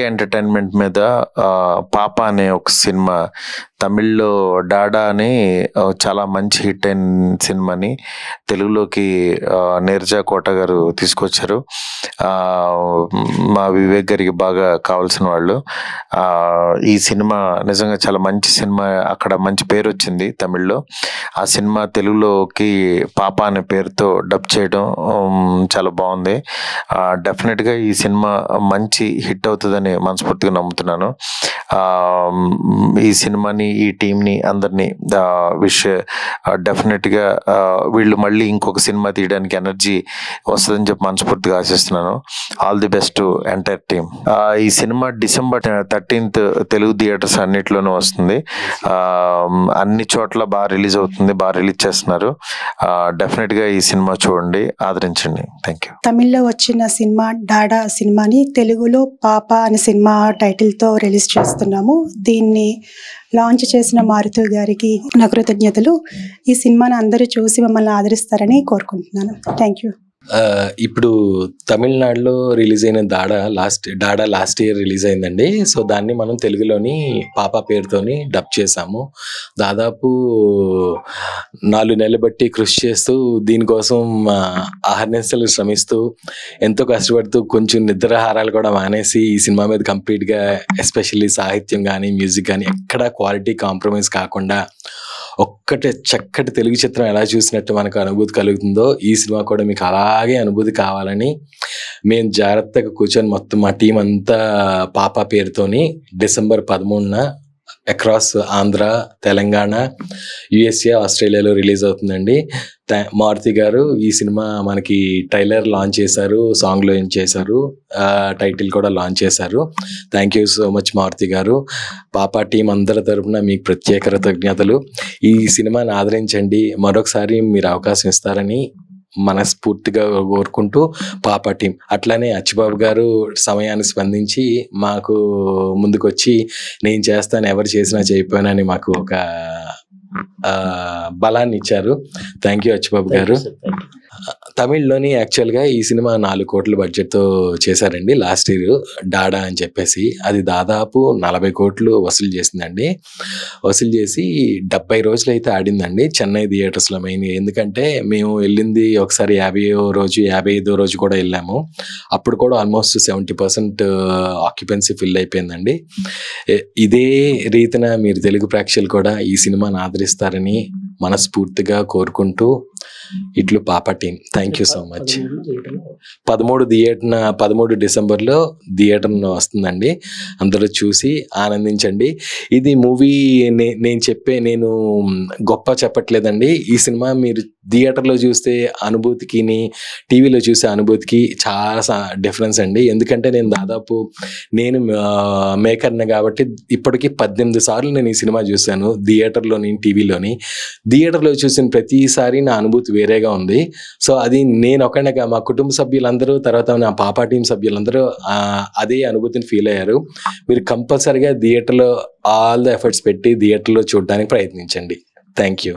AK entertainment మీద పాప అనే ఒక సినిమా తమిళ్లో డాడా అని చాలా మంచి హిట్ అయిన సినిమాని తెలుగులోకి నీరజ కోట గారు తీసుకొచ్చారు. మా వివేక్ గారికి బాగా కావాల్సిన వాళ్ళు. ఈ సినిమా నిజంగా చాలా మంచి సినిమా, అక్కడ మంచి పేరు వచ్చింది తమిళ్లో. ఆ సినిమా తెలుగులోకి పాప అనే పేరుతో డబ్ చేయడం చాలా బాగుంది. డెఫినెట్గా ఈ సినిమా మంచి హిట్ అవుతుందని మనస్ఫూర్తిగా నమ్ముతున్నాను. ఈ సినిమాని, ఈ టీంని, అందరినీ డెఫినెట్గా వీళ్ళు మళ్ళీ ఇంకొక సినిమా తీయడానికి ఎనర్జీ వస్తుందని చెప్పి మనస్ఫూర్తిగా ఆశిస్తున్నాను. All the best entire team. ఈ cinema December 13th Telugu theatres అన్నిట్లోనూ వస్తుంది. అన్ని చోట్ల బాగా రిలీజ్ అవుతుంది, బాగా రిలీజ్ చేస్తున్నారు. డెఫినెట్గా ఈ సినిమా చూడండి, ఆదరించండి. Thank you. తమిళ్లో వచ్చిన సినిమా డాడా సినిమాని తెలుగులో పాప అనే సినిమా టైటిల్తో రిలీజ్ చేస్తున్నాము. దీన్ని లాంచ్ చేసిన మారుతి గారికి నా కృతజ్ఞతలు. ఈ సినిమాని అందరూ చూసి మమ్మల్ని ఆదరిస్తారని కోరుకుంటున్నాను. Thank you. ఇప్పుడు తమిళనాడులో రిలీజ్ అయిన డాడా లాస్ట్ ఇయర్ రిలీజ్ అయిందండి. సో దాన్ని మనం తెలుగులోని పాప పేరుతోని డబ్ చేసాము. దాదాపు 4 నెలలు బట్టి కృషి చేస్తూ, దీనికోసం అహర్నిశలు శ్రమిస్తూ, ఎంతో కష్టపడుతూ, కొంచెం నిద్రాహారాలు కూడా మానేసి ఈ సినిమా మీద కంప్లీట్గా, ఎస్పెషల్లీ సాహిత్యం కానీ మ్యూజిక్ కానీ ఎక్కడా క్వాలిటీ కాంప్రమైజ్ కాకుండా ఒక్కటే చక్కటి తెలుగు చిత్రం ఎలా చూసినట్టు మనకు అనుభూతి కలుగుతుందో ఈ సినిమా కూడా మీకు అలాగే అనుభూతి కావాలని మేము జాగ్రత్తగా కూర్చొని మొత్తం మా టీం అంతా పాప పేరుతోని December 13న అక్రాస్ ఆంధ్ర, తెలంగాణ, USA, ఆస్ట్రేలియాలో రిలీజ్ అవుతుందండి. మారుతి గారు ఈ సినిమా మనకి ట్రైలర్ లాంచ్ చేశారు, సాంగ్ లాంచ్ చేశారు, టైటిల్ కూడా లాంచ్ చేశారు. Thank you so much Maruthi గారు. పాప టీం అందరి తరపున మీకు ప్రత్యేక కృతజ్ఞతలు. ఈ సినిమాని ఆదరించండి, మరొకసారి మీరు అవకాశం ఇస్తారని మనస్ఫూర్తిగా కోరుకుంటూ పాప టీం, అట్లానే అచ్చిబాబు గారు సమయాన్ని స్పందించి మాకు ముందుకొచ్చి నేను చేస్తాను, ఎవరు చేసినా చేయకపోయినని మాకు ఒక బలాన్ని ఇచ్చారు. థ్యాంక్ యూ అచ్చిబాబు గారు. తమిళ్లోని యాక్చువల్గా ఈ సినిమా 4 కోట్ల బడ్జెట్తో చేశారండి లాస్ట్ ఇయర్, డాడా అని చెప్పేసి. అది దాదాపు 40 కోట్లు వసూలు చేసిందండి. వసూలు చేసి 70 రోజులు అయితే ఆడిందండి చెన్నై థియేటర్స్లో మెయిన్. ఎందుకంటే మేము వెళ్ళింది ఒకసారి 50వ రోజు, 55వ రోజు కూడా వెళ్ళాము. అప్పుడు కూడా ఆల్మోస్ట్ 70% ఆక్యుపెన్సీ ఫిల్ అయిపోయిందండి. ఇదే రీతిన మీరు తెలుగు ప్రేక్షకులు కూడా ఈ సినిమాని ఆదరిస్తారని మనస్ఫూర్తిగా కోరుకుంటూ ఇట్లు పాప team. Thank you so much. 13 డిసెంబర్లో థియేటర్ వస్తుందండి. అందరూ చూసి ఆనందించండి. ఇది మూవీ నేను గొప్ప చెప్పట్లేదండి. ఈ సినిమా మీరు థియేటర్లో చూస్తే అనుభూతికి, టీవీలో చూసే అనుభూతికి చాలా డిఫరెన్స్ అండి. ఎందుకంటే నేను మేకర్ని కాబట్టి ఇప్పటికీ 18 సార్లు నేను ఈ సినిమా చూశాను, థియేటర్లోని, టీవీలోని. థియేటర్లో చూసిన ప్రతిసారి నా అనుభూతి వేరేగా ఉంది. సో అది నేను ఒకనేగా, మా కుటుంబ సభ్యులందరూ, తర్వాత నా పాపా టీం సభ్యులందరూ అదే అనుభూతిని ఫీల్ అయ్యారు. మీరు కంపల్సరీగా థియేటర్లో ఆల్ ద ఎఫర్ట్స్ పెట్టి థియేటర్లో చూడడానికి ప్రయత్నించండి. Thank you.